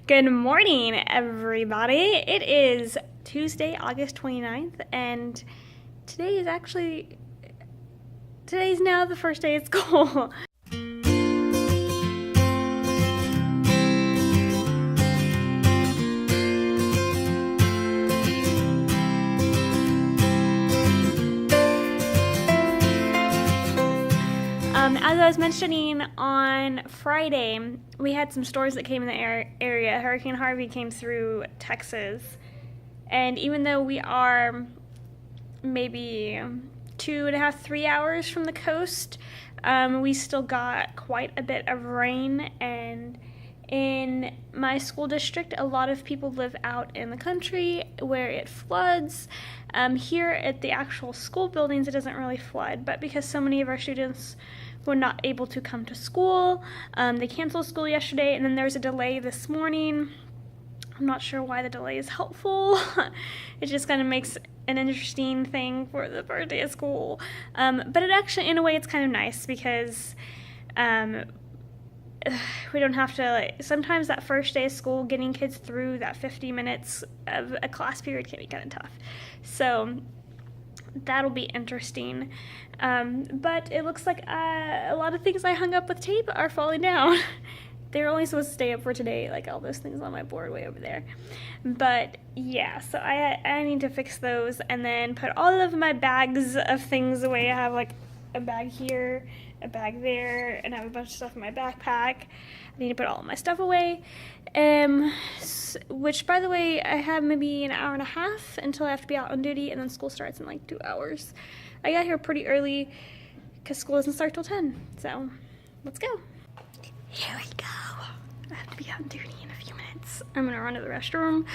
Good morning, everybody. It is Tuesday, August 29th, and today's now the first day of school. As I was mentioning on Friday, we had some storms that came in the area. Hurricane Harvey came through Texas, and even though we are maybe 2.5, 3 hours from the coast, we still got quite a bit of rain. And in my school district, a lot of people live out in the country where it floods. Here at the actual school buildings, it doesn't really flood, but because so many of our students were not able to come to school, they canceled school yesterday, and then there's a delay this morning. I'm not sure why the delay is helpful. It just kind of makes an interesting thing for the first day of school. But it actually, in a way, it's kind of nice because we don't have to, sometimes that first day of school, getting kids through that 50 minutes of a class period can be kind of tough. So that'll be interesting. But it looks like a lot of things I hung up with tape are falling down. They're only supposed to stay up for today, like all those things on my board way over there. But yeah, so I need to fix those and then put all of my bags of things away. I have like a bag here, a bag there, and I have a bunch of stuff in my backpack. I need to put all of my stuff away. Which, by the way, I have maybe an hour and a half until I have to be out on duty, and then school starts in like 2 hours. I got here pretty early because school doesn't start till 10, so let's go. Here we go. I have to be out on duty in a few minutes. I'm gonna run to the restroom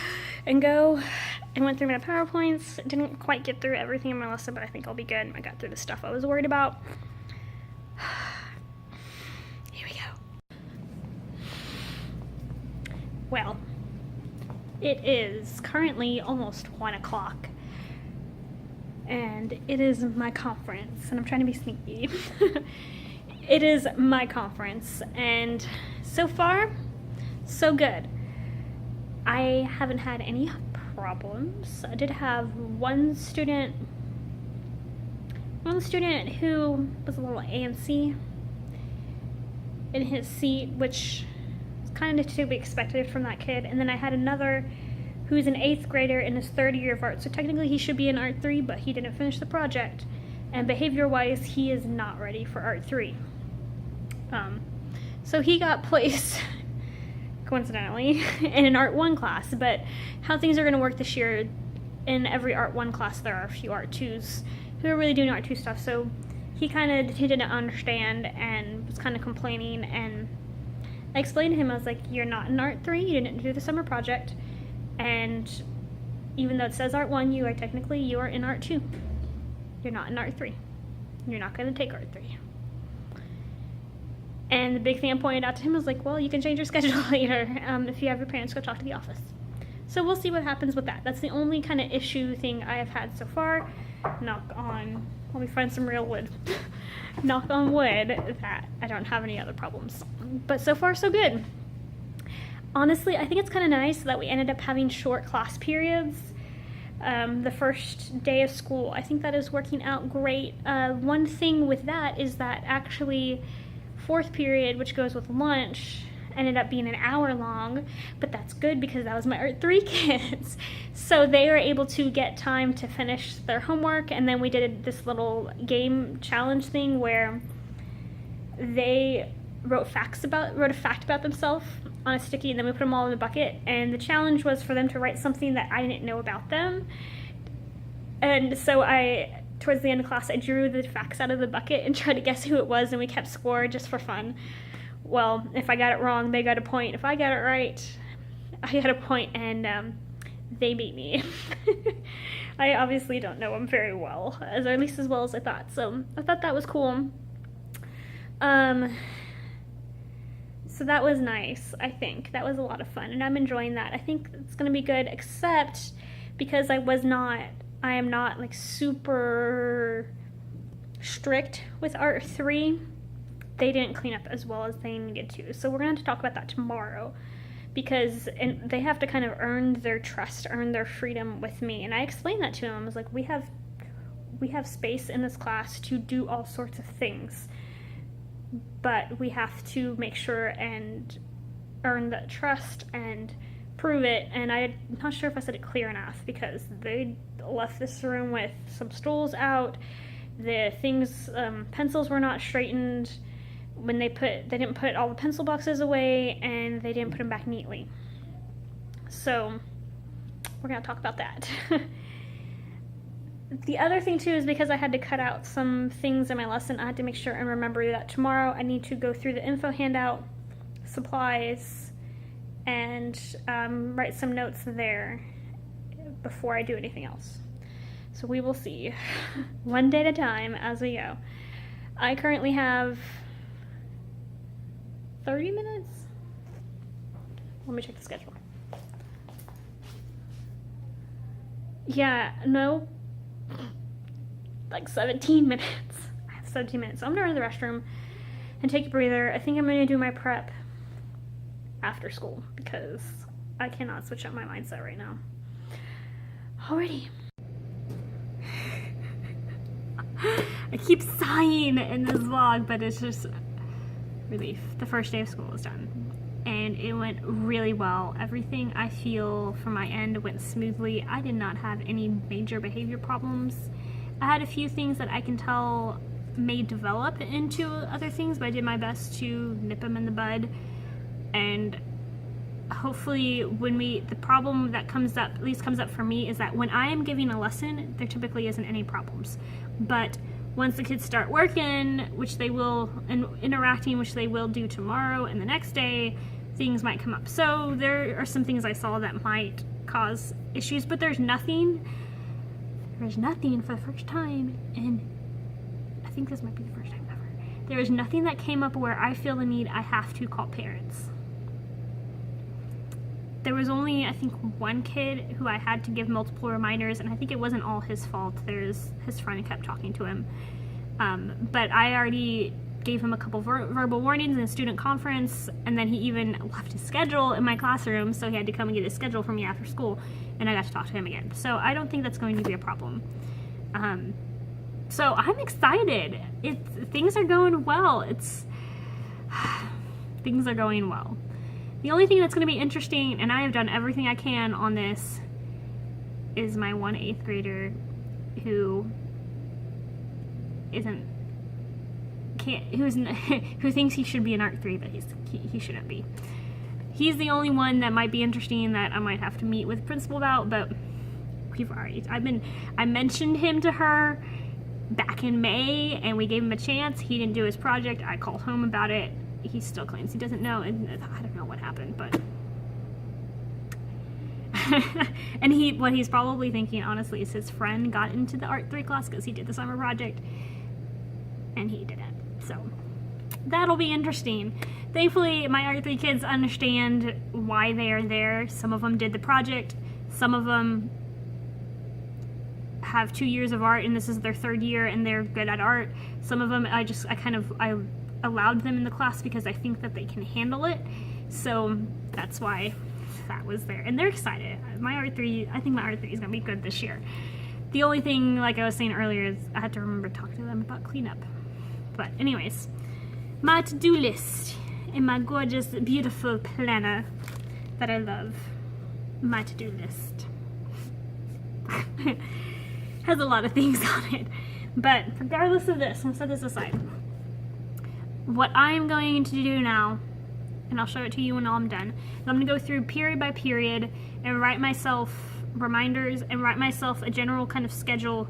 and go. I went through my PowerPoints. Didn't quite get through everything in my lesson, but I think I'll be good. I got through the stuff I was worried about. Here we go. Well, it is currently almost 1 o'clock, and it is my conference, and I'm trying to be sneaky. It is my conference, and so far, so good. I haven't had any problems. I did have one student who was a little antsy in his seat, which is kind of to be expected from that kid. And then I had another who's an 8th grader in his 3rd year of art. So technically he should be in Art 3, but he didn't finish the project. And behavior-wise, he is not ready for Art 3. So he got placed, coincidentally, in an Art 1 class. But how things are going to work this year, in every Art 1 class, there are a few Art 2s who are really doing Art 2 stuff. So he didn't understand and was kind of complaining. And I explained to him, I was like, you're not in Art 3, you didn't do the summer project. And even though it says Art 1, you are in Art 2. You're not in Art 3. You're not going to take Art 3. And the big thing I pointed out to him was like, well, you can change your schedule later if you have your parents go talk to the office. So we'll see what happens with that. That's the only kind of issue thing I have had so far. Knock on, let me find some real wood. Knock on wood that I don't have any other problems. But so far, so good. Honestly, I think it's kind of nice that we ended up having short class periods the first day of school. I think that is working out great. One thing with that is that actually 4th period, which goes with lunch, ended up being an hour long, but that's good because that was my Art 3 kids. So they were able to get time to finish their homework, and then we did this little game challenge thing where they wrote a fact about themselves on a sticky, and then we put them all in the bucket, and the challenge was for them to write something that I didn't know about them. And so towards the end of class, I drew the facts out of the bucket and tried to guess who it was, and we kept score just for fun. Well, if I got it wrong, they got a point. If I got it right, I got a point, and they beat me. I obviously don't know them very well, or at least as well as I thought, so I thought that was cool. So that was nice, I think. That was a lot of fun, and I'm enjoying that. I think it's going to be good, except because I am not like super strict with Art 3. They didn't clean up as well as they needed to. So we're going to have to talk about that tomorrow, because and they have to kind of earn their trust, earn their freedom with me. And I explained that to him. I was like, we have space in this class to do all sorts of things, but we have to make sure and earn that trust and prove it. And I'm not sure if I said it clear enough, because they left this room with some stools out, the things, pencils were not straightened when they didn't put all the pencil boxes away, and they didn't put them back neatly. So we're gonna talk about that. The other thing too is because I had to cut out some things in my lesson, I had to make sure and remember that tomorrow I need to go through the info handout, supplies, and write some notes there before I do anything else. So we will see, one day at a time as we go. I currently have 30 minutes. Let me check the schedule. Yeah, no, like 17 minutes. I have 17 minutes. So I'm gonna run to the restroom and take a breather. I think I'm gonna do my prep after school because I cannot switch up my mindset right now. Alrighty. I keep sighing in this vlog, but it's just relief. The first day of school is done, and it went really well. Everything I feel from my end went smoothly. I did not have any major behavior problems. I had a few things that I can tell may develop into other things, but I did my best to nip them in the bud. And hopefully the problem that comes up, at least comes up for me, is that when I am giving a lesson, there typically isn't any problems. But once the kids start working, which they will, and interacting, which they will do tomorrow and the next day, things might come up. So there are some things I saw that might cause issues, but there's nothing for the first time, and I think this might be the first time ever, there is nothing that came up where I feel the need I have to call parents. There was only, I think, one kid who I had to give multiple reminders, and I think it wasn't all his fault. His friend kept talking to him. But I already gave him a couple verbal warnings in a student conference, and then he even left his schedule in my classroom, so he had to come and get his schedule from me after school, and I got to talk to him again. So I don't think that's going to be a problem. So I'm excited. Things are going well. Things are going well. The only thing that's going to be interesting, and I have done everything I can on this, is my one 8th grader who who thinks he should be in Art 3, but he shouldn't be. He's the only one that might be interesting that I might have to meet with principal about, but I mentioned him to her back in May, and we gave him a chance. He didn't do his project. I called home about it. He still claims he doesn't know, and I don't know what happened, but and what he's probably thinking, honestly, is his friend got into the Art 3 class because he did the summer project, and he didn't. So that'll be interesting. Thankfully, my Art 3 kids understand why they are there. Some of them did the project. Some of them have 2 years of art, and this is their 3rd year, and they're good at art. Some of them, I allowed them in the class because I think that they can handle it. So that's why that was there. And they're excited. I think my Art 3 is gonna be good this year. The only thing, like I was saying earlier, is I had to remember to talk to them about cleanup. But anyways, my to-do list in my gorgeous, beautiful planner that I love. My to-do list has a lot of things on it. But regardless of this, let's set this aside. What I'm going to do now, and I'll show it to you when I'm done, is I'm going to go through period by period and write myself reminders and write myself a general kind of schedule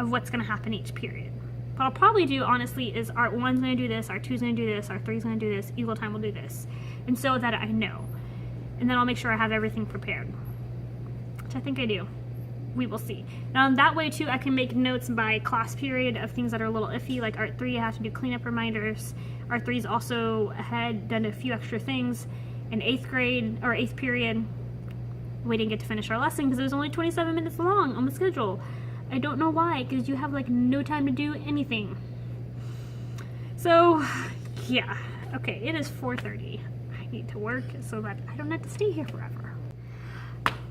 of what's going to happen each period. What I'll probably do, honestly, is Art 1's going to do this, Art 2's going to do this, Art 3's going to do this, Eagle Time will do this. And so that I know. And then I'll make sure I have everything prepared. Which I think I do. We will see. Now that way too, I can make notes by class period of things that are a little iffy, like Art 3 I have to do cleanup reminders. Art 3's also had done a few extra things. In 8th grade, or 8th period, we didn't get to finish our lesson because it was only 27 minutes long on the schedule. I don't know why, because you have like no time to do anything. So yeah, okay, it is 4:30. I need to work so that I don't have to stay here forever.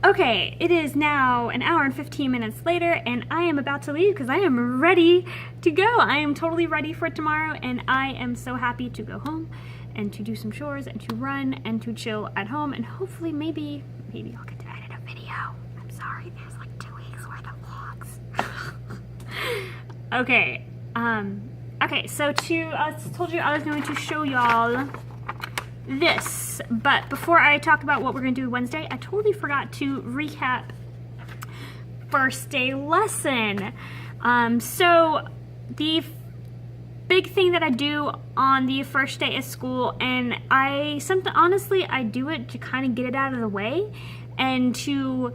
Okay, it is now an hour and 15 minutes later, and I am about to leave because I am ready to go. I am totally ready for tomorrow, and I am so happy to go home and to do some chores and to run and to chill at home, and hopefully maybe I'll get to edit a video. I'm sorry, there's like 2 weeks worth of vlogs. Okay, so I told you I was going to show y'all this, but before I talk about what we're going to do Wednesday, I totally forgot to recap first day lesson. So the big thing that I do on the first day of school, and honestly I do it to kind of get it out of the way and to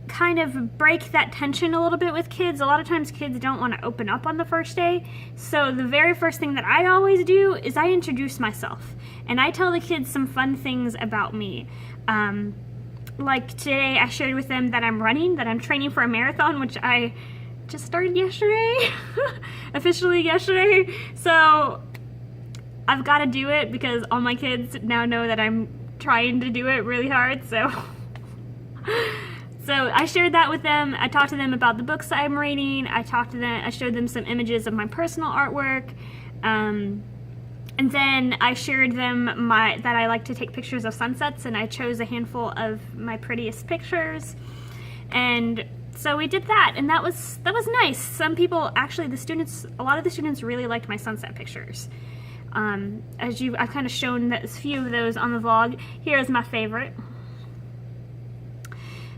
kind of break that tension a little bit with kids. A lot of times kids don't want to open up on the first day. So the very first thing that I always do is I introduce myself and I tell the kids some fun things about me. Like today I shared with them that I'm training for a marathon, which I just started yesterday, officially yesterday. So I've got to do it because all my kids now know that I'm trying to do it really hard. So I shared that with them. I talked to them about the books I'm reading. I showed them some images of my personal artwork. And then I shared them that I like to take pictures of sunsets, and I chose a handful of my prettiest pictures. And so we did that, and that was nice. Some people, actually a lot of the students really liked my sunset pictures. I've kind of shown a few of those on the vlog. Here's my favorite.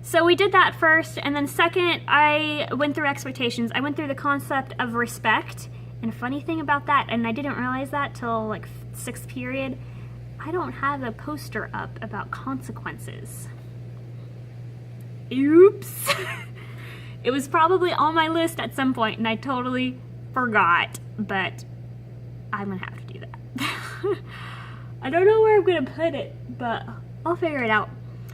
So we did that first, and then second, I went through expectations. I went through the concept of respect, and a funny thing about that, and I didn't realize that till like 6th period, I don't have a poster up about consequences. Oops. It was probably on my list at some point, and I totally forgot, but I'm gonna have to do that. I don't know where I'm gonna put it, but I'll figure it out.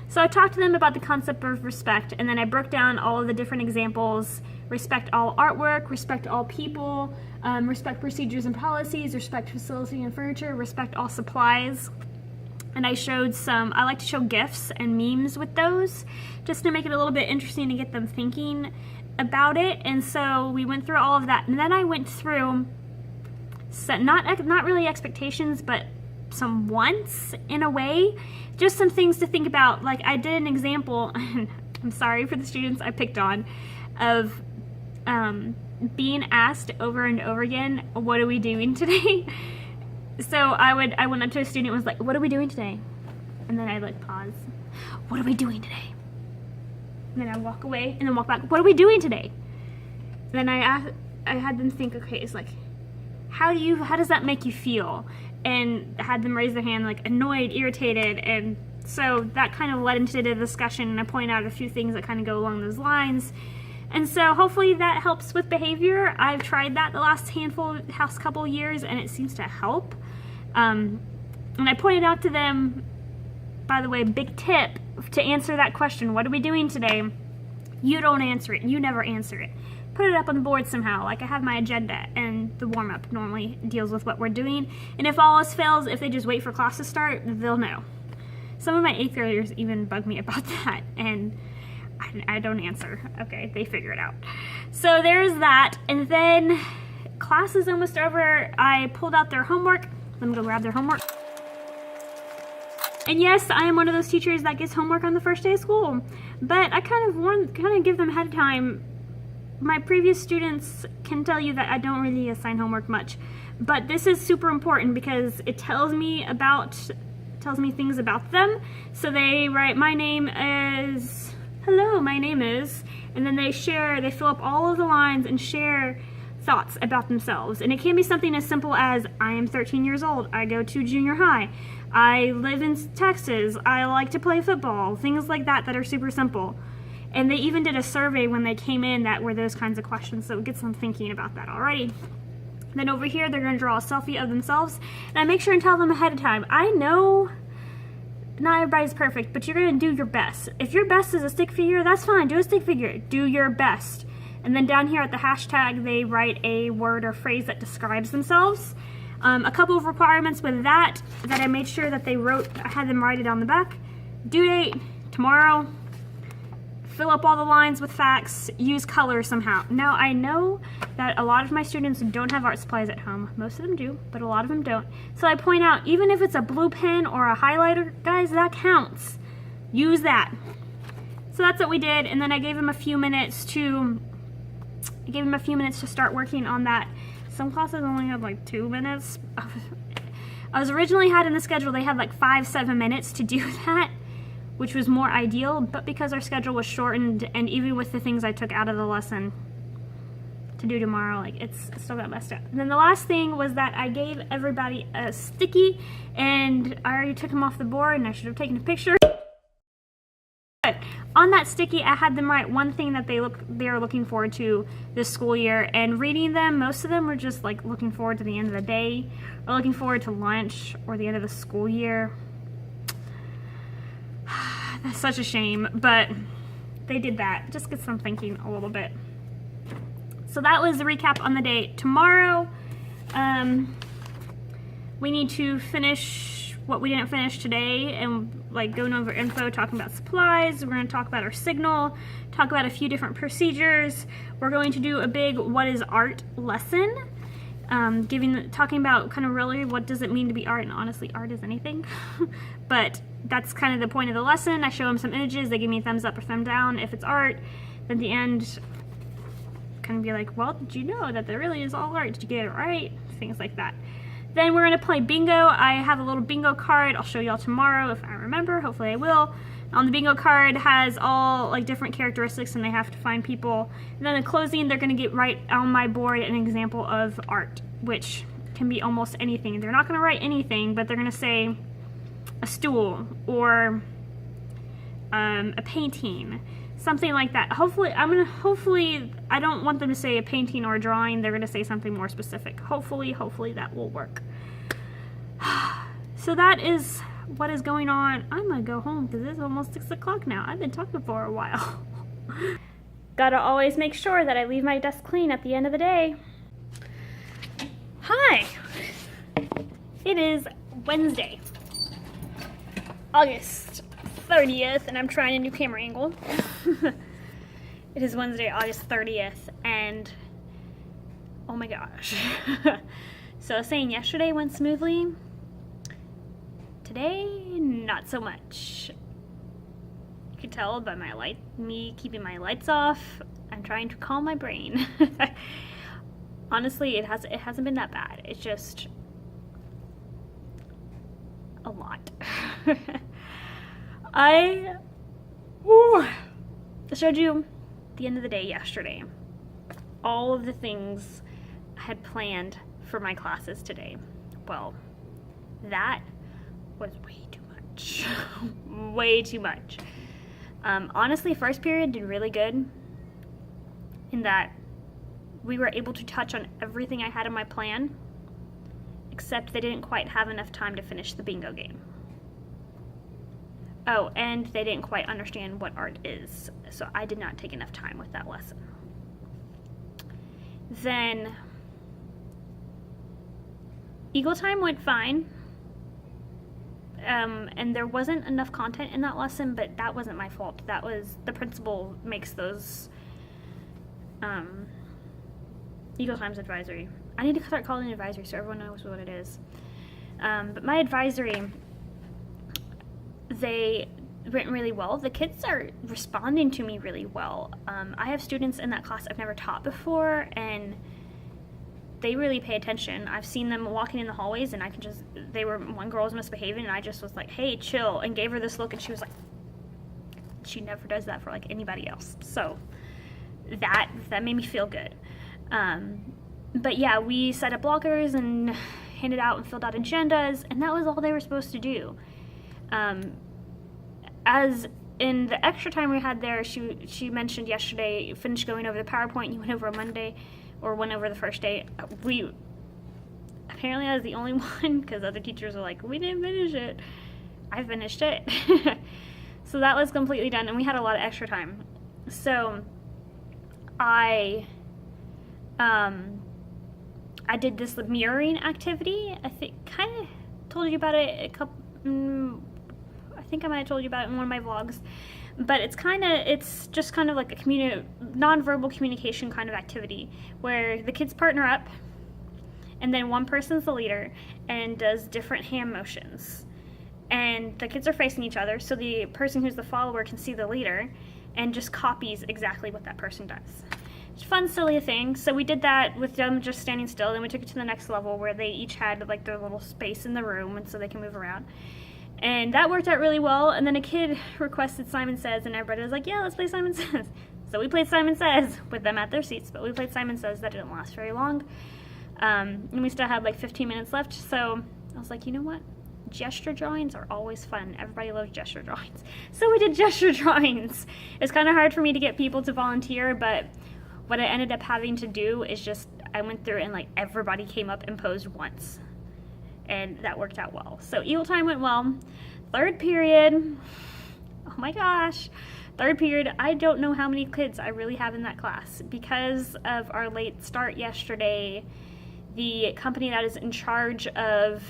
So I talked to them about the concept of respect, and then I broke down all of the different examples: respect all artwork, respect all people, respect procedures and policies, respect facility and furniture, respect all supplies. And I like to show GIFs and memes with those, just to make it a little bit interesting to get them thinking about it. And so we went through all of that, and then I went through, not really expectations, but some wants in a way, just some things to think about. Like I did an example, I'm sorry for the students I picked on, of being asked over and over again, what are we doing today? So I went up to a student and was like, what are we doing today? And then I'd like pause. What are we doing today? And then I'd walk away and then walk back. What are we doing today? Then I had them think, okay, it's like, how does that make you feel? And had them raise their hand like annoyed, irritated, and so that kind of led into the discussion, and I pointed out a few things that kind of go along those lines. And so hopefully that helps with behavior. I've tried that the last couple years, and it seems to help. And I pointed out to them, by the way, big tip to answer that question, what are we doing today? You don't answer it. You never answer it. Put it up on the board somehow. Like I have my agenda, and the warm-up normally deals with what we're doing. And if all else fails, if they just wait for class to start, they'll know. Some of my 8th graders even bug me about that, and I don't answer. Okay, they figure it out. So there's that, and then class is almost over. I pulled out their homework. Let me go grab their homework. And yes, I am one of those teachers that gets homework on the first day of school, but I kind of give them ahead of time. My previous students can tell you that I don't really assign homework much, but this is super important because it tells me things about them. So they write, my name is, hello, my name is, and then they fill up all of the lines and share thoughts about themselves. And it can be something as simple as, I am 13 years old, I go to junior high, I live in Texas, I like to play football, things like that that are super simple. And they even did a survey when they came in that were those kinds of questions, so it gets them thinking about that already. Then over here, they're going to draw a selfie of themselves, and I make sure and tell them ahead of time. I know not everybody's perfect, but you're going to do your best. If your best is a stick figure, that's fine. Do a stick figure. Do your best. And then down here at the hashtag, they write a word or phrase that describes themselves. A couple of requirements with that I made sure that I had them write it on the back. Due date, tomorrow. Fill up all the lines with facts, use color somehow. Now, I know that a lot of my students don't have art supplies at home. Most of them do, but a lot of them don't. So I point out, even if it's a blue pen or a highlighter, guys, that counts. Use that. So that's what we did, and then I gave them a few minutes to start working on that. Some classes only had like 2 minutes. I was originally had in the schedule, they had like 5-7 minutes to do that, which was more ideal, but because our schedule was shortened, and even with the things I took out of the lesson to do tomorrow, like it's still got messed up. And then the last thing was that I gave everybody a sticky, and I already took them off the board, and I should have taken a picture. But on that sticky, I had them write one thing that they are looking forward to this school year, and reading them, most of them were just like looking forward to the end of the day, or looking forward to lunch, or the end of the school year. That's such a shame, but they did that. Just gets them thinking a little bit. So that was the recap on the day. Tomorrow, we need to finish what we didn't finish today, and like going over info, talking about supplies. We're going to talk about our signal, talk about a few different procedures. We're going to do a big what is art lesson, talking about kind of really what does it mean to be art, and honestly, art is anything. But that's kind of the point of the lesson. I show them some images, they give me a thumbs up or thumb down if it's art. Then at the end, kind of be like, well, did you know that there really is all art? Did you get it right? Things like that. Then we're going to play bingo. I have a little bingo card. I'll show y'all tomorrow if I remember. Hopefully I will. On the bingo card has all like different characteristics, and they have to find people. And then in closing, they're going to get right on my board an example of art, which can be almost anything. They're not going to write anything, but they're going to say a stool or a painting, something like that. Hopefully, I don't want them to say a painting or a drawing. They're going to say something more specific. Hopefully that will work. So that is what is going on. I'm going to go home because it's almost 6 o'clock now. I've been talking for a while. Gotta always make sure that I leave my desk clean at the end of the day. Hi! It is Wednesday, August 30th, and I'm trying a new camera angle. It is Wednesday, August 30th, and oh my gosh. So I was saying yesterday went smoothly. Today, not so much. You can tell by me keeping my lights off. I'm trying to calm my brain. Honestly, it hasn't been that bad. It's just a lot. I showed you at the end of the day yesterday all of the things I had planned for my classes today. Well, that was way too much. Way too much. Honestly, first period did really good in that we were able to touch on everything I had in my plan, except they didn't quite have enough time to finish the bingo game. Oh, and they didn't quite understand what art is, so I did not take enough time with that lesson. Then Eagle Time went fine, and there wasn't enough content in that lesson, but that wasn't my fault. That was, the principal makes those Eagle Times advisory. I need to start calling it advisory so everyone knows what it is. But my advisory, they went really well. The kids are responding to me really well. I have students in that class I've never taught before, and they really pay attention. I've seen them walking in the hallways, and one girl was misbehaving, and I just was like, hey, chill, and gave her this look, and she was like, she never does that for like anybody else. So that made me feel good. But yeah, we set up blockers and handed out and filled out agendas, and that was all they were supposed to do. As in the extra time we had there, she mentioned yesterday, finished going over the PowerPoint, you went over on Monday, or went over the first day. Apparently I was the only one, because other teachers were like, we didn't finish it. I finished it. So that was completely done, and we had a lot of extra time. So I I did this mirroring activity. I think kind of told you about it a couple. I think I might have told you about it in one of my vlogs. But it's just kind of like a non-verbal communication kind of activity where the kids partner up, and then one person's the leader and does different hand motions. And the kids are facing each other, so the person who's the follower can see the leader and just copies exactly what that person does. It's a fun, silly thing. So we did that with them just standing still, then we took it to the next level where they each had like their little space in the room, and so they can move around. And that worked out really well. And then a kid requested Simon Says, and everybody was like, yeah, let's play Simon Says. So we played Simon Says with them at their seats, but we played Simon Says. That didn't last very long. And we still had like 15 minutes left. So I was like, you know what? Gesture drawings are always fun. Everybody loves gesture drawings. So we did gesture drawings. It's kind of hard for me to get people to volunteer, but what I ended up having to do is just, I went through and like everybody came up and posed once. And that worked out well. So Eagle time went well. Third period, oh my gosh. Third period, I don't know how many kids I really have in that class. Because of our late start yesterday, the company that is in charge of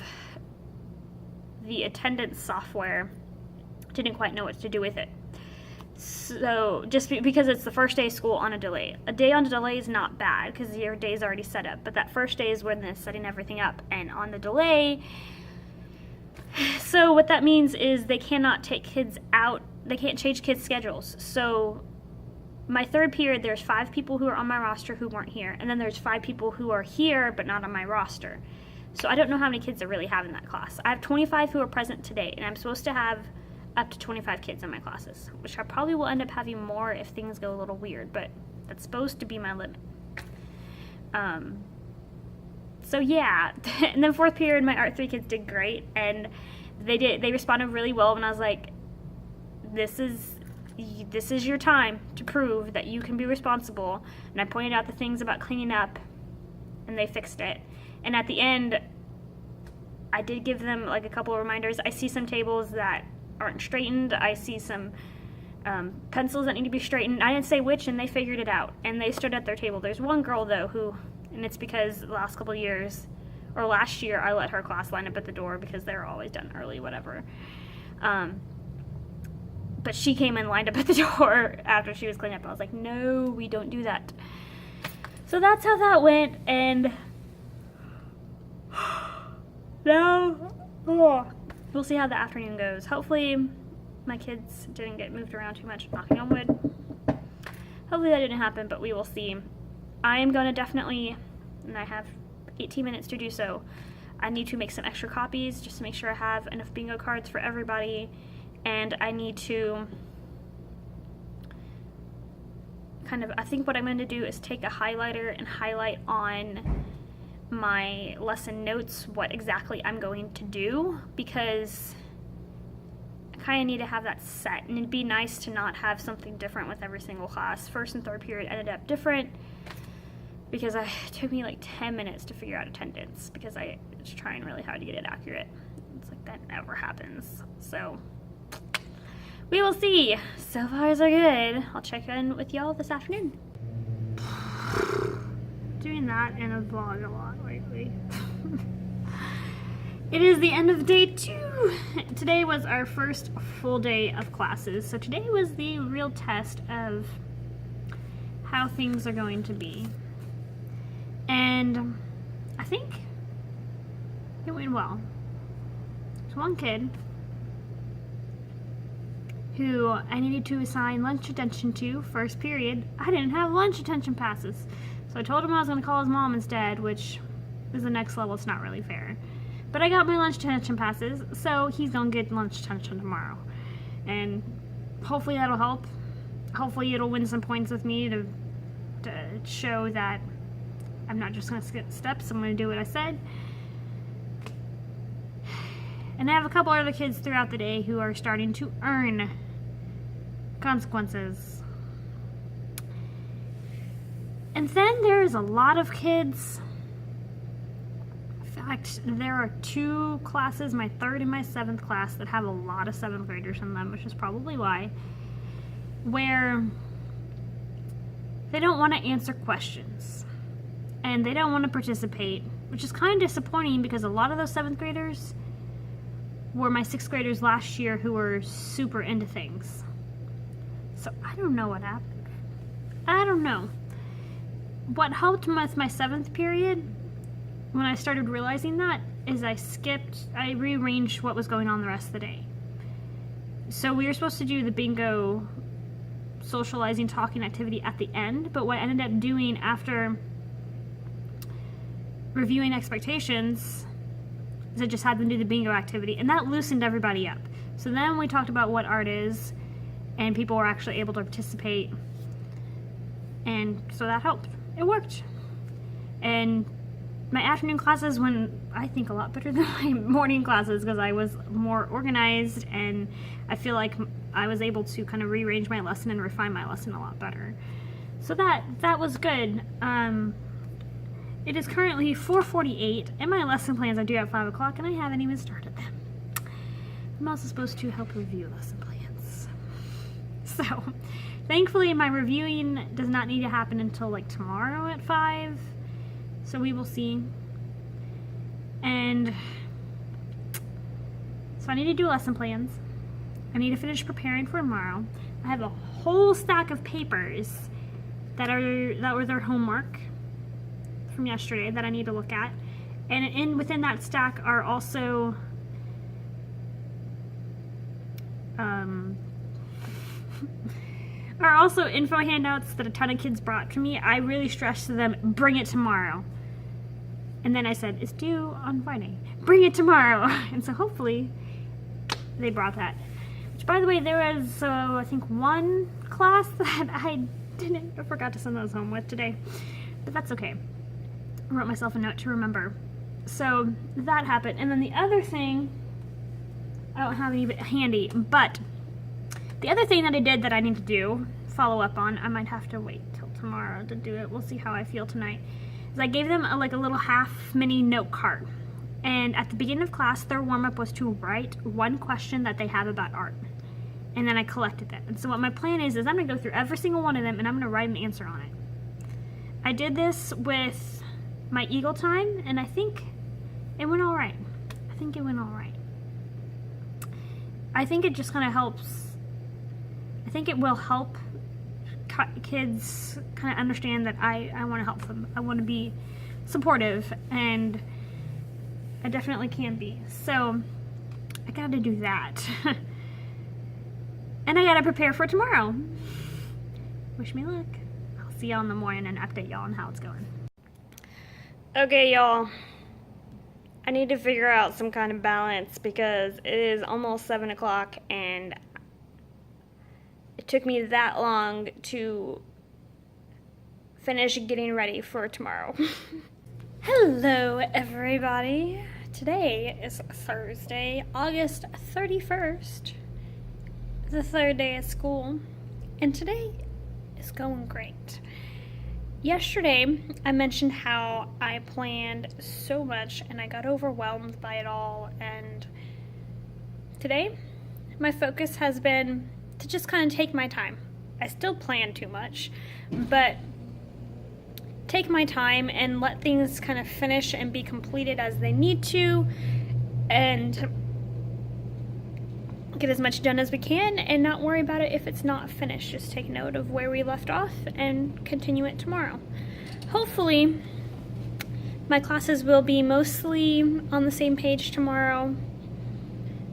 the attendance software didn't quite know what to do with it. So just because it's the first day of school on a delay. A day on a delay is not bad because your day is already set up, but that first day is when they're setting everything up, and on the delay, so what that means is they cannot take kids out, they can't change kids' schedules. So my third period, there's 5 people who are on my roster who weren't here, and then there's 5 people who are here but not on my roster. So I don't know how many kids I really have in that class. I have 25 who are present today, and I'm supposed to have up to 25 kids in my classes, which I probably will end up having more if things go a little weird, but that's supposed to be my limit. So yeah, and then fourth period, my Art 3 kids did great, and they responded really well when I was like, this is your time to prove that you can be responsible, and I pointed out the things about cleaning up, and they fixed it. And at the end, I did give them like a couple of reminders. I see some tables that aren't straightened. I see some pencils that need to be straightened. I didn't say which, and they figured it out, and they stood at their table. There's one girl though who, and it's because the last couple of years, or last year, I let her class line up at the door because they're always done early, whatever. But she came and lined up at the door after she was cleaning up. I was like, no, we don't do that. So that's how that went, and now, we'll see how the afternoon goes. Hopefully my kids didn't get moved around too much, knocking on wood. Hopefully that didn't happen, but we will see. I am going to definitely, and I have 18 minutes to do so, I need to make some extra copies just to make sure I have enough bingo cards for everybody, and I need to I think what I'm going to do is take a highlighter and highlight on my lesson notes what exactly I'm going to do, because I kind of need to have that set, and it'd be nice to not have something different with every single class. First and third period ended up different because it took me like 10 minutes to figure out attendance because I was trying really hard to get it accurate. It's like that never happens. So we will see. So far so good. I'll check in with y'all this afternoon. Doing that in a vlog a lot lately. It is the end of day 2. Today was our first full day of classes. So today was the real test of how things are going to be. And I think it went well. There's one kid who I needed to assign lunch attention to first period. I didn't have lunch attention passes. So I told him I was going to call his mom instead, which is the next level. It's not really fair. But I got my lunch attention passes, so he's going to get lunch attention tomorrow. And hopefully that'll help. Hopefully it'll win some points with me to show that I'm not just going to skip steps. I'm going to do what I said. And I have a couple other kids throughout the day who are starting to earn consequences. And then there's a lot of kids. In fact, there are 2 classes, my 3rd and my 7th class, that have a lot of 7th graders in them, which is probably why, where they don't want to answer questions. and they don't want to participate, which is kind of disappointing because a lot of those 7th graders were my 6th graders last year who were super into things. So I don't know what happened. I don't know. What helped with my 7th period, when I started realizing that, is I rearranged what was going on the rest of the day. So we were supposed to do the bingo socializing, talking activity at the end, but what I ended up doing after reviewing expectations is I just had them do the bingo activity, and that loosened everybody up. So then we talked about what art is, and people were actually able to participate, and so that helped. It worked. And my afternoon classes went, I think, a lot better than my morning classes because I was more organized, and I feel like I was able to kind of rearrange my lesson and refine my lesson a lot better. So that was good. It is currently 4:48, and my lesson plans are due at 5 o'clock, and I haven't even started them. I'm also supposed to help review lesson plans. So, thankfully, my reviewing does not need to happen until like tomorrow at 5. So we will see. And so I need to do lesson plans. I need to finish preparing for tomorrow. I have a whole stack of papers that were their homework from yesterday that I need to look at. And within that stack are also info handouts that a ton of kids brought to me. I really stressed to them, bring it tomorrow. And then I said, it's due on Friday. Bring it tomorrow. And so hopefully they brought that. Which, by the way, there was, I think, one class that I forgot to send those home with today. But that's okay. I wrote myself a note to remember. So that happened. And then the other thing, I don't have any handy, but the other thing that I did that I need to do, follow up on, I might have to wait till tomorrow to do it. We'll see how I feel tonight. Is I gave them a little half mini note card. And at the beginning of class, their warm-up was to write one question that they have about art. And then I collected that. And so what my plan is I'm going to go through every single one of them and I'm going to write an answer on it. I did this with my Eagle time, and I think it went all right. I think it went all right. I think it just kind of helps. I think it will help kids kind of understand that I want to help them. I want to be supportive, and I definitely can be. So I got to do that. And I got to prepare for tomorrow. Wish me luck. I'll see y'all in the morning and update y'all on how it's going. Okay, y'all. I need to figure out some kind of balance because it is almost 7 o'clock and it took me that long to finish getting ready for tomorrow. Hello, everybody. Today is Thursday, August 31st, the third day of school, and today is going great. Yesterday, I mentioned how I planned so much and I got overwhelmed by it all, and today, my focus has been to just kind of take my time. I still plan too much, but take my time and let things kind of finish and be completed as they need to, and get as much done as we can and not worry about it if it's not finished. Just take note of where we left off and continue it tomorrow. Hopefully, my classes will be mostly on the same page tomorrow,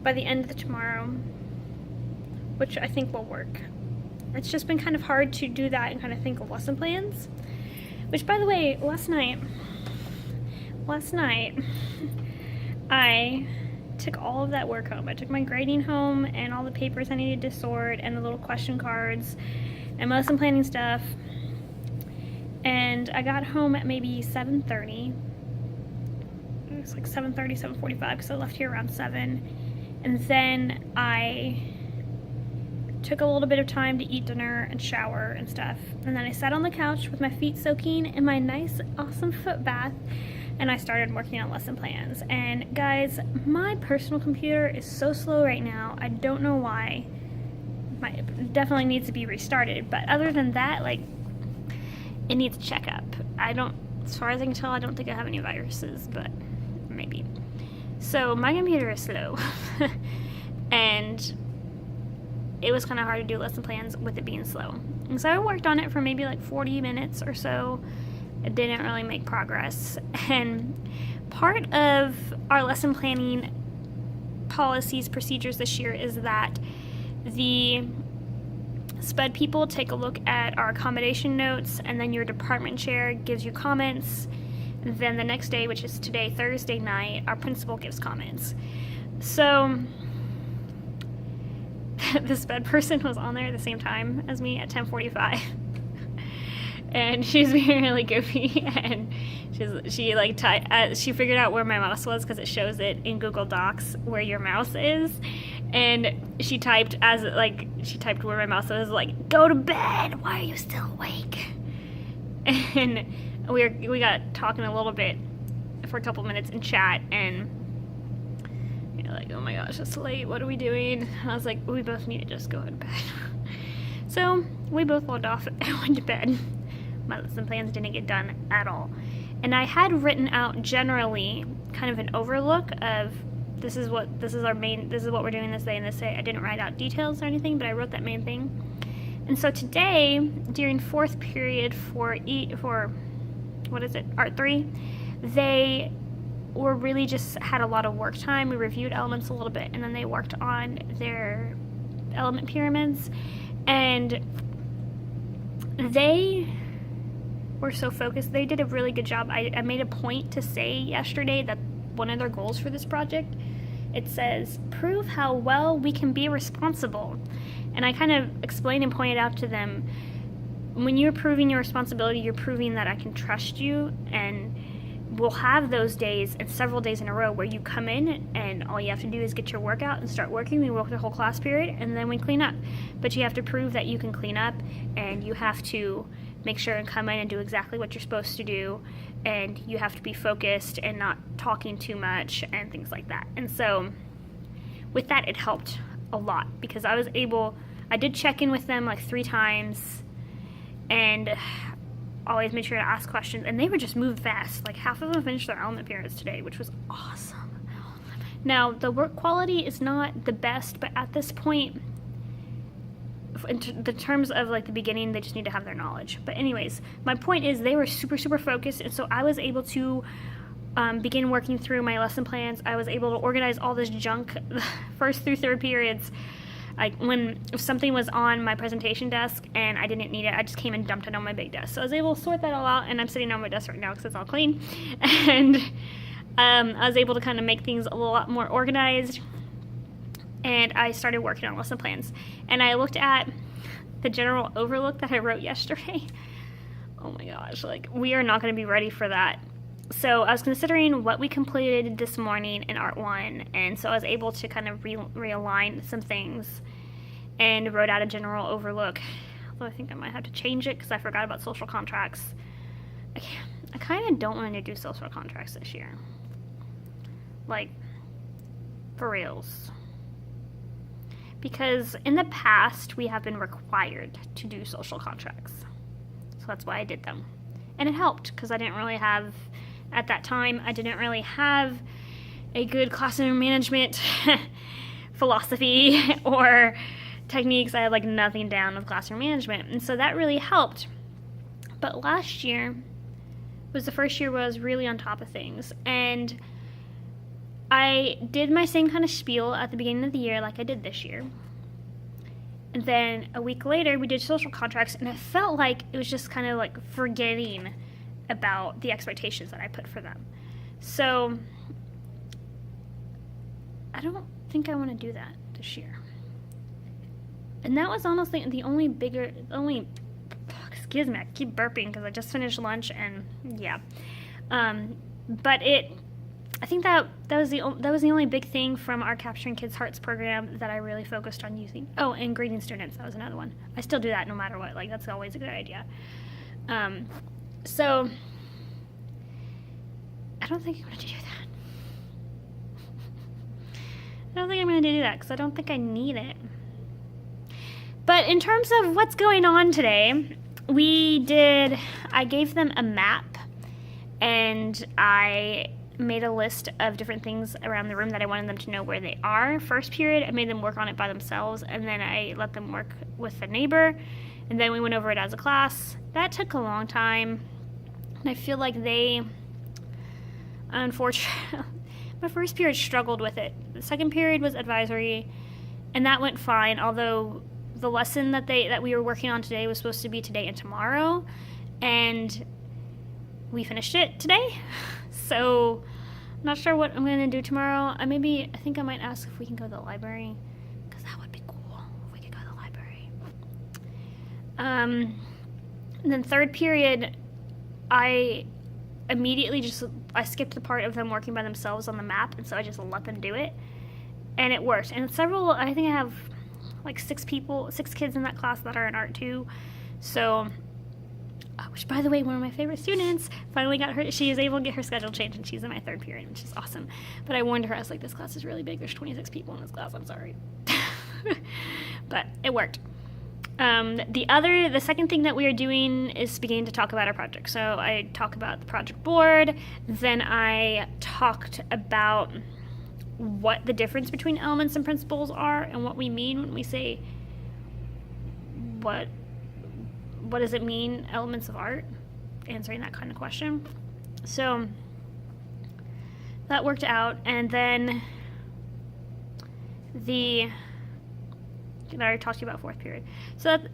by the end of tomorrow, which I think will work. It's just been kind of hard to do that and kind of think of lesson plans. Which, by the way, last night, I took all of that work home. I took my grading home and all the papers I needed to sort and the little question cards and lesson planning stuff. And I got home at maybe 7:30. It was like 7:30, 7:45 because I left here around 7. And then I took a little bit of time to eat dinner and shower and stuff. And then I sat on the couch with my feet soaking in my nice, awesome foot bath, and I started working on lesson plans. And guys, my personal computer is so slow right now. I don't know why. It definitely needs to be restarted. But other than that, like, it needs a checkup. As far as I can tell, I don't think I have any viruses, but maybe. So my computer is slow. And it was kind of hard to do lesson plans with it being slow. And so I worked on it for maybe like 40 minutes or so. It didn't really make progress. And part of our lesson planning policies, procedures this year is that the SPED people take a look at our accommodation notes, and then your department chair gives you comments. Then the next day, which is today, Thursday night, our principal gives comments. So the SPED person was on there at the same time as me at 10:45. And she's being really goofy, and she figured out where my mouse was because it shows it in Google Docs where your mouse is, and she typed where my mouse was, like, go to bed, why are you still awake? And we got talking a little bit for a couple minutes in chat, and like, oh my gosh, it's late, what are we doing? I was like, we both need to just go to bed. So we both logged off and went to bed. My lesson plans didn't get done at all. And I had written out generally kind of an overlook of this is what we're doing this day and this day. I didn't write out details or anything, but I wrote that main thing. And so today, during fourth period for Art 3, they were really just had a lot of work time. We reviewed elements a little bit, and then they worked on their element pyramids, and they were so focused. They did a really good job. I made a point to say yesterday that one of their goals for this project, it says, prove how well we can be responsible. And I kind of explained and pointed out to them, when you're proving your responsibility, you're proving that I can trust you, and we'll have those days and several days in a row where you come in and all you have to do is get your work out and start working. We work the whole class period, and then we clean up. But you have to prove that you can clean up, and you have to make sure and come in and do exactly what you're supposed to do, and you have to be focused and not talking too much and things like that. And so with that, it helped a lot because I did check in with them like 3 times and always made sure to ask questions, and they were just moved fast. Like half of them finished their element periods today, which was awesome. Now the work quality is not the best, but at this point, in the terms of like the beginning, they just need to have their knowledge. But anyways, my point is they were super, super focused, and so I was able to begin working through my lesson plans. I was able to organize all this junk first through third periods. Like if something was on my presentation desk and I didn't need it, I just came and dumped it on my big desk. So I was able to sort that all out, and I'm sitting on my desk right now because it's all clean. And I was able to kind of make things a lot more organized. And I started working on lesson plans. And I looked at the general overlook that I wrote yesterday. Oh my gosh, like we are not going to be ready for that. So I was considering what we completed this morning in Art 1. And so I was able to kind of realign some things and wrote out a general overlook. Although I think I might have to change it because I forgot about social contracts. I kind of don't want to do social contracts this year. Like, for reals. Because in the past, we have been required to do social contracts. So that's why I did them. And it helped, because I didn't really have, at that time, I didn't really have a good classroom management philosophy or techniques. I had like nothing down with classroom management. And so that really helped. But last year was the first year where I was really on top of things. And I did my same kind of spiel at the beginning of the year like I did this year. And then a week later, we did social contracts, and it felt like it was just kind of like forgetting about the expectations that I put for them. So I don't think I want to do that this year. And that was honestly the only excuse me, I keep burping because I just finished lunch, and yeah. But I think that was the only big thing from our Capturing Kids' Hearts program that I really focused on using. Oh, and greeting students, that was another one. I still do that no matter what. Like, that's always a good idea. So I don't think I'm going to do that. I don't think I'm going to do that because I don't think I need it. But in terms of what's going on today, I gave them a map, and I made a list of different things around the room that I wanted them to know where they are. First period, I made them work on it by themselves, and then I let them work with the neighbor, and then we went over it as a class. That took a long time, and I feel like they, unfortunately, my first period struggled with it. The second period was advisory, and that went fine, although the lesson that we were working on today was supposed to be today and tomorrow, and we finished it today. So I'm not sure what I'm going to do tomorrow. I think I might ask if we can go to the library, because that would be cool if we could go to the library. And then third period, I immediately I skipped the part of them working by themselves on the map, and so I just let them do it, and it worked. And I think I have like 6 kids in that class that are in art too. So, which, by the way, one of my favorite students finally she is able to get her schedule changed, and she's in my third period, which is awesome. But I warned her, I was like, this class is really big. There's 26 people in this class. I'm sorry. But it worked. The second thing that we are doing is beginning to talk about our project. So I talk about the project board. Then I talked about what the difference between elements and principles are, and what we mean when we say what does it mean, elements of art, answering that kind of question. So that worked out. And then I already talked to you about fourth period.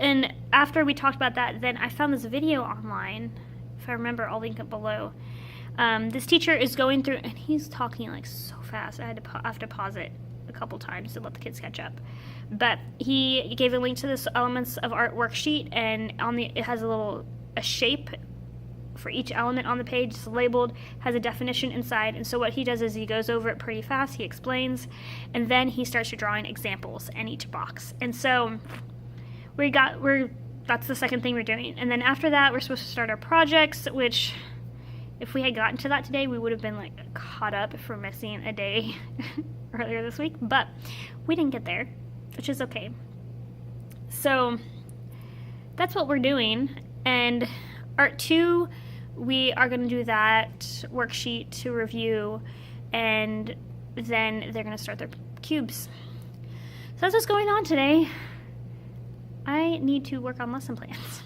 And after we talked about that, then I found this video online. If I remember, I'll link it below. This teacher is going through, and he's talking like so fast. I have to pause it a couple times to let the kids catch up. But he gave a link to this elements of art worksheet, and it has a shape for each element on the page. It's labeled, has a definition inside, and so what he does is he goes over it pretty fast, he explains, and then he starts to draw in examples in each box. And so that's the second thing we're doing. And then after that, we're supposed to start our projects, which if we had gotten to that today, we would have been like caught up for missing a day earlier this week, but we didn't get there, which is okay. So that's what we're doing. And Art 2, we are going to do that worksheet to review, and then they're going to start their cubes. So that's what's going on today. I need to work on lesson plans,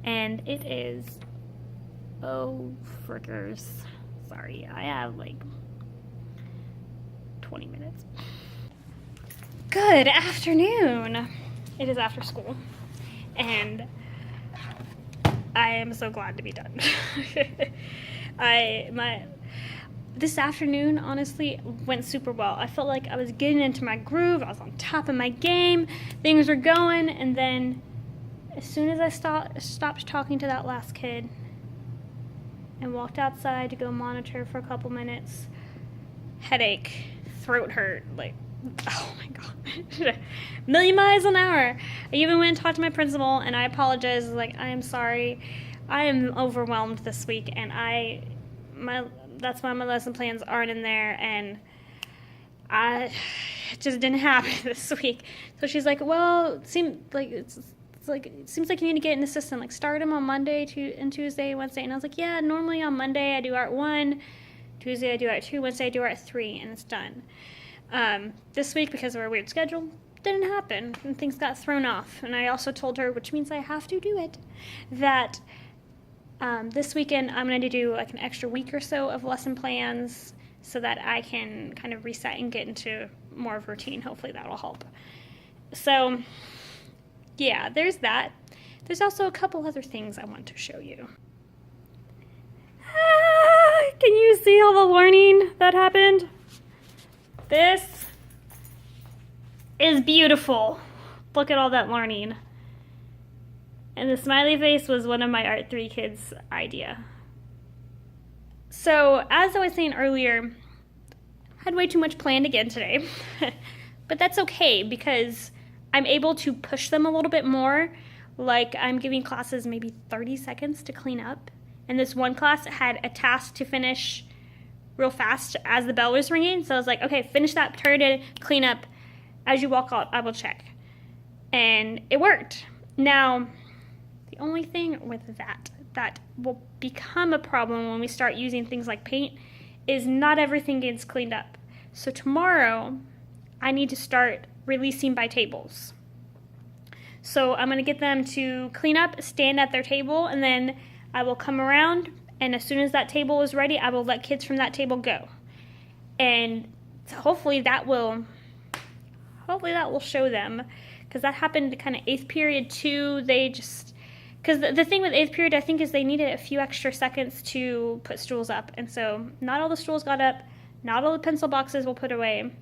and it is, oh frickers, sorry, I have like 20 minutes. Good afternoon. It is after school, and I am so glad to be done. This afternoon honestly went super well. I felt like I was getting into my groove. I was on top of my game. Things were going, and then as soon as I stopped talking to that last kid and walked outside to go monitor for a couple minutes, headache, throat hurt, like, oh my god, a million miles an hour. I even went and talked to my principal, and I apologized, like, I am sorry, I am overwhelmed this week, and that's why my lesson plans aren't in there, and it just didn't happen this week. So she's like, well, it seems like you need to get an assistant, like start them on Monday and Tuesday, Wednesday. And I was like, yeah, normally on Monday I do art 1, Tuesday I do art 2, Wednesday I do art 3, and it's done. This week, because of our weird schedule, didn't happen, and things got thrown off. And I also told her, which means I have to do it, that this weekend I'm going to do like an extra week or so of lesson plans so that I can kind of reset and get into more of routine. Hopefully that'll help. So yeah, there's that. There's also a couple other things I want to show you. Can you see all the learning that happened? This is beautiful. Look at all that learning. And the smiley face was one of my Art 3 kids' idea. So, as I was saying earlier, I had way too much planned again today. But that's okay, because I'm able to push them a little bit more. Like, I'm giving classes maybe 30 seconds to clean up. And this one class had a task to finish real fast as the bell was ringing. So I was like, okay, finish that, turn it in, clean up. As you walk out, I will check. And it worked. Now, the only thing with that that will become a problem when we start using things like paint is not everything gets cleaned up. So tomorrow, I need to start releasing by tables. So I'm going to get them to clean up, stand at their table, and then I will come around, and as soon as that table is ready, I will let kids from that table go. And hopefully that will show them, because that happened kind of 8th period too. Because the thing with 8th period, I think, is they needed a few extra seconds to put stools up. And so not all the stools got up, not all the pencil boxes were put away.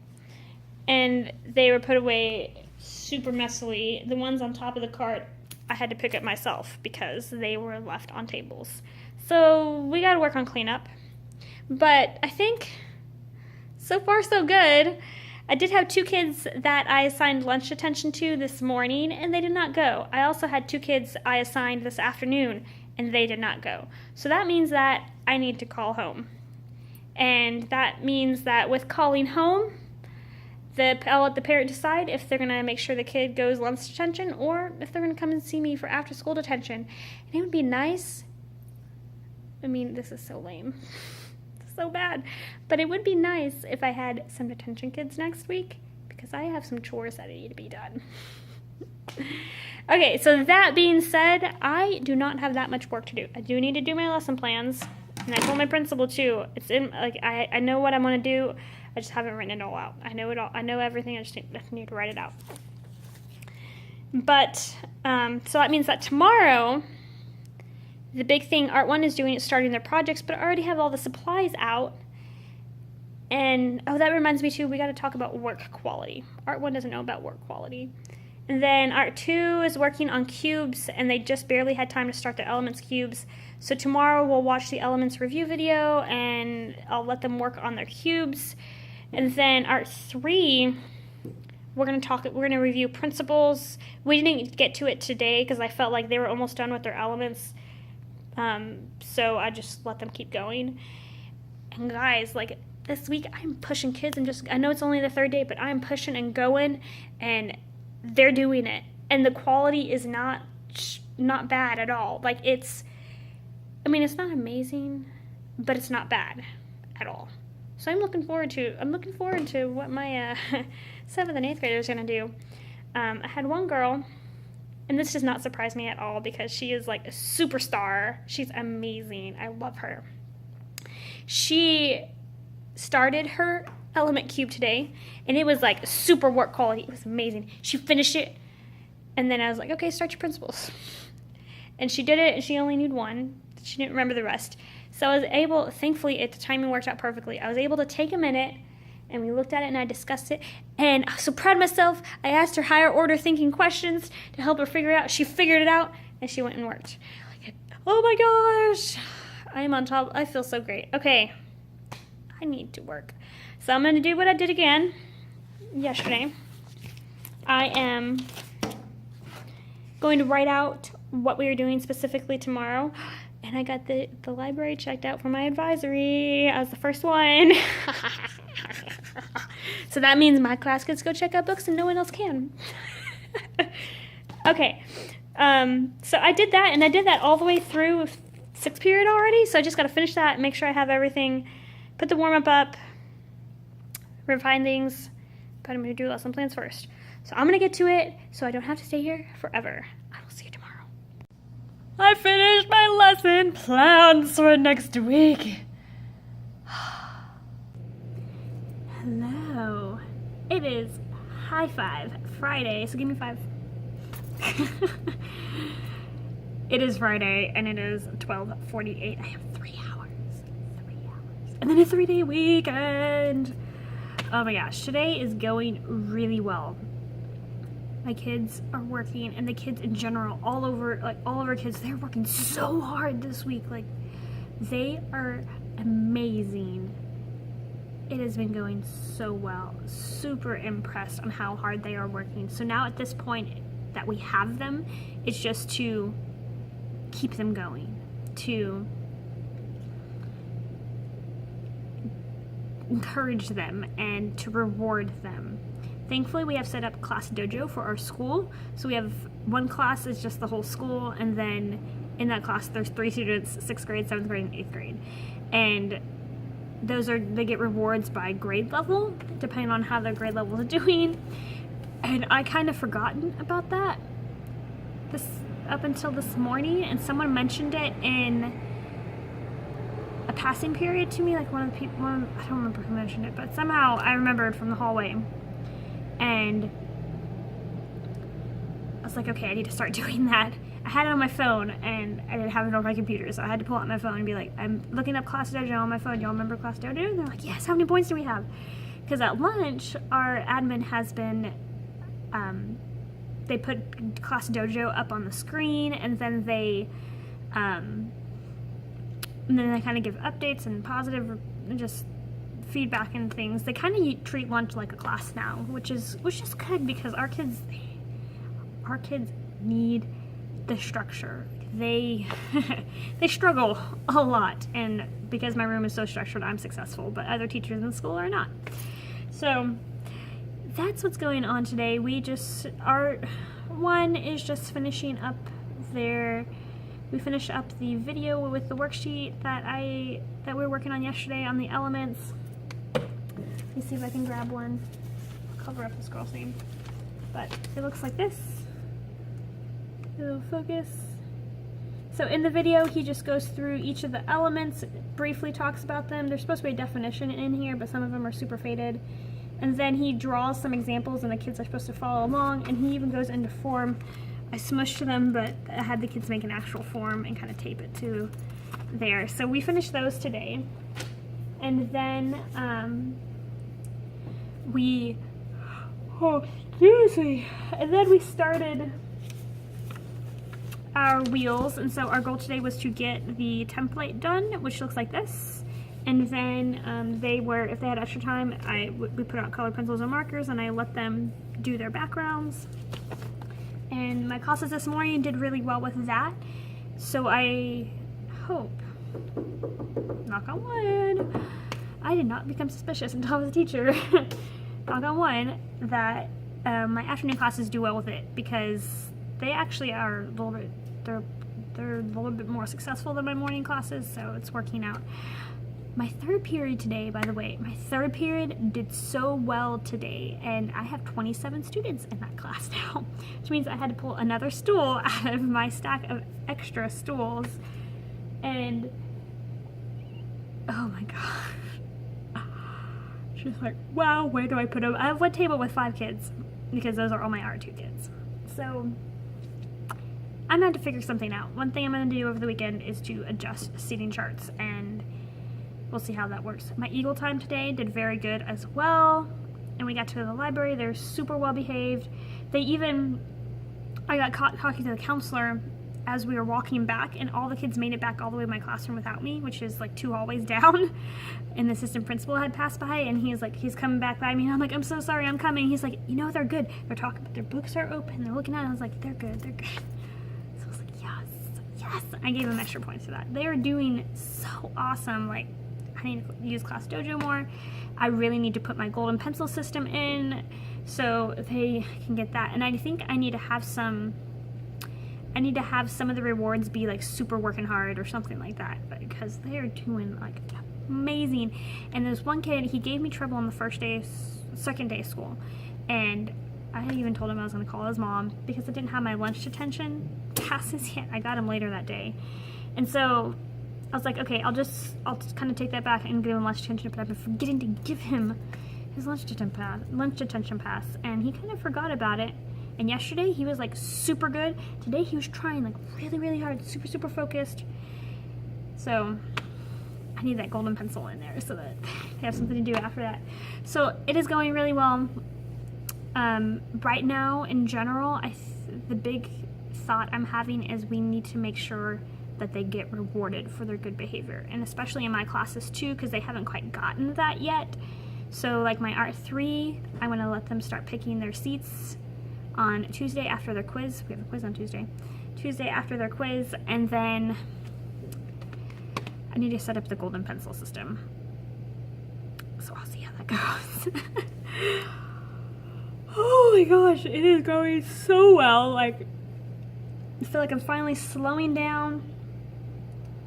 And they were put away super messily. The ones on top of the cart, I had to pick up myself because they were left on tables. So we got to work on cleanup. But I think so far so good. I did have 2 kids that I assigned lunch attention to this morning, and they did not go. I also had 2 kids I assigned this afternoon, and they did not go. So that means that I need to call home. And that means that with calling home, I'll let the parent decide if they're going to make sure the kid goes lunch detention or if they're going to come and see me for after school detention. And it would be nice. I mean, this is so lame. So bad, but it would be nice if I had some detention kids next week, because I have some chores that need to be done. Okay, so that being said, I do not have that much work to do. I do need to do my lesson plans, and I told my principal too. It's in, like, I know what I'm going to do. I just haven't written it all out. I know it all. I know everything. I just need to write it out. But so that means that tomorrow, the big thing Art 1 is doing is starting their projects, but I already have all the supplies out. And, oh, that reminds me too, we got to talk about work quality. Art 1 doesn't know about work quality. And then Art 2 is working on cubes, and they just barely had time to start the Elements cubes. So tomorrow we'll watch the Elements review video, and I'll let them work on their cubes. And then Art 3, we're going to review principles. We didn't get to it today because I felt like they were almost done with their Elements. So I just let them keep going. And guys, like, this week I'm pushing kids. I know it's only the 3rd day, but I'm pushing and going, and they're doing it. And the quality is not bad at all. Like, it's not amazing, but it's not bad at all. So I'm looking forward to what my 7th and 8th graders are going to do. I had one girl, and this does not surprise me at all because she is like a superstar. She's amazing. I love her. She started her element cube today, and it was like super work quality. It was amazing. She finished it, and then I was like, okay, start your principles. And she did it, and she only knew one. She didn't remember the rest. So I was able, thankfully, the timing worked out perfectly. I was able to take a minute, and we looked at it, and I discussed it, and I was so proud of myself. I asked her higher order thinking questions to help her figure it out. She figured it out, and she went and worked. Like, oh my gosh, I am on top. I feel so great. Okay, I need to work. So I'm going to do what I did again yesterday. I am going to write out what we are doing specifically tomorrow. And I got the library checked out for my advisory. I was the first one. So that means my class gets to go check out books and no one else can. Okay. So I did that, and I did that all the way through 6th period already. So I just got to finish that and make sure I have everything. Put the warm-up up. Refine things. But I'm going to do lesson plans first. So I'm going to get to it so I don't have to stay here forever. I will see you tomorrow. I finished my lesson plans for next week. Hello. It is high five Friday, so give me 5. It is Friday, and it is 12:48. I have 3 hours. 3 hours. And then a 3-day weekend. Oh my gosh, today is going really well. My kids are working, and the kids in general, all over kids, they're working so hard this week. Like, they are amazing. It has been going so well. Super impressed on how hard they are working. So now at this point that we have them, it's just to keep them going, to encourage them, and to reward them. Thankfully, we have set up Class Dojo for our school. So we have one class is just the whole school, and then in that class, there's 3 students, 6th grade, 7th grade, and 8th grade. And they get rewards by grade level, depending on how their grade level is doing. And I kind of forgotten about that up until this morning, and someone mentioned it in a passing period to me, like one of the people, I don't remember who mentioned it, but somehow I remembered from the hallway. And I was like, okay, I need to start doing that. I had it on my phone, and I didn't have it on my computer, so I had to pull out my phone and be like, I'm looking up Class Dojo on my phone. Y'all remember Class Dojo? And they're like, yes, how many points do we have? Because at lunch, our admin has been, they put Class Dojo up on the screen, and then they kind of give updates and positive just feedback and things. They kind of treat lunch like a class now, which is good, because our kids need the structure. They struggle a lot, and because my room is so structured, I'm successful, but other teachers in the school are not. So that's what's going on today. Our one is just finishing up we finished up the video with the worksheet that we were working on yesterday on the elements. Let me see if I can grab one. I'll cover up this girl's name. But it looks like this. It'll focus. So in the video, he just goes through each of the elements, briefly talks about them. There's supposed to be a definition in here, but some of them are super faded. And then he draws some examples, and the kids are supposed to follow along, and he even goes into form. I smushed them, but I had the kids make an actual form and kind of tape it to there. So we finished those today. And then we started our wheels, and so our goal today was to get the template done, which looks like this. And then if they had extra time, we put out color pencils and markers, and I let them do their backgrounds. And my classes this morning did really well with that. So I hope, knock on wood, I did not become suspicious until I was a teacher, knock on wood, that my afternoon classes do well with it, because they actually are a little bit, they're a little bit more successful than my morning classes, so it's working out. My third period today, by the way, did so well today, and I have 27 students in that class now, which means I had to pull another stool out of my stack of extra stools, and oh my gosh. She's like, wow, where do I put them? I have one table with 5 kids, because those are all my art2 kids. So I'm going to figure something out. One thing I'm going to do over the weekend is to adjust seating charts, and we'll see how that works. My Eagle time today did very good as well, and we got to the library. They're super well behaved. I got caught talking to the counselor as we were walking back, and all the kids made it back all the way to my classroom without me, which is like 2 hallways down. And the assistant principal had passed by, and he's coming back by me, and I'm like, I'm so sorry, I'm coming. He's like, you know, they're good. They're talking, but their books are open. They're looking at it. I was like, they're good. So I was like, yes. I gave them extra points for that. They are doing so awesome. Like, I need to use Class Dojo more. I really need to put my golden pencil system in so they can get that. And I think I need to have some of the rewards be like super working hard or something like that, because they are doing like amazing. And there's one kid, he gave me trouble on the second day of school, and I had even told him I was going to call his mom because I didn't have my lunch detention passes yet. I got him later that day, and so I was like, okay, I'll just kind of take that back and give him lunch detention, but I've been forgetting to give him his lunch detention pass, and he kind of forgot about it. And yesterday he was like super good. Today he was trying like really, really hard, super, super focused. So I need that golden pencil in there so that they have something to do after that. So it is going really well. Right now, in general, the big thought I'm having is we need to make sure that they get rewarded for their good behavior, and especially in my classes too, because they haven't quite gotten that yet. So like my Art 3, I'm going to let them start picking their seats on Tuesday after their quiz. We have a quiz on Tuesday after their quiz, and then I need to set up the golden pencil system. So I'll see how that goes. Oh my gosh, it is going so well. Like, I feel like I'm finally slowing down,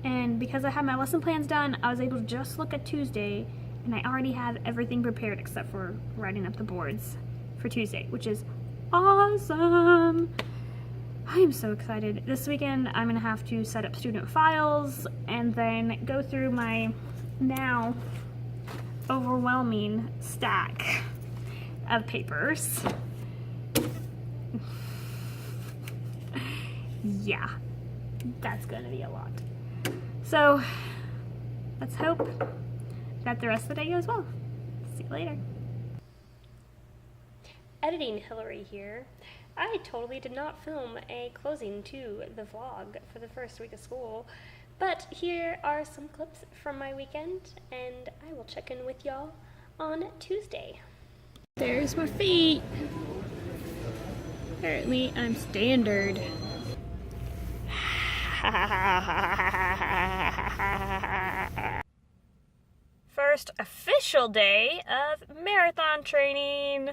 and because I had my lesson plans done, I was able to just look at Tuesday, and I already have everything prepared except for writing up the boards for Tuesday, which is awesome. I am so excited. This weekend I'm gonna have to set up student files and then go through my now overwhelming stack of papers. Yeah, that's gonna be a lot. So let's hope that the rest of the day goes well. See you later. Editing Hillary here. I totally did not film a closing to the vlog for the first week of school, but here are some clips from my weekend, and I will check in with y'all on Tuesday. There's my feet. Apparently I'm standard. First official day of marathon training.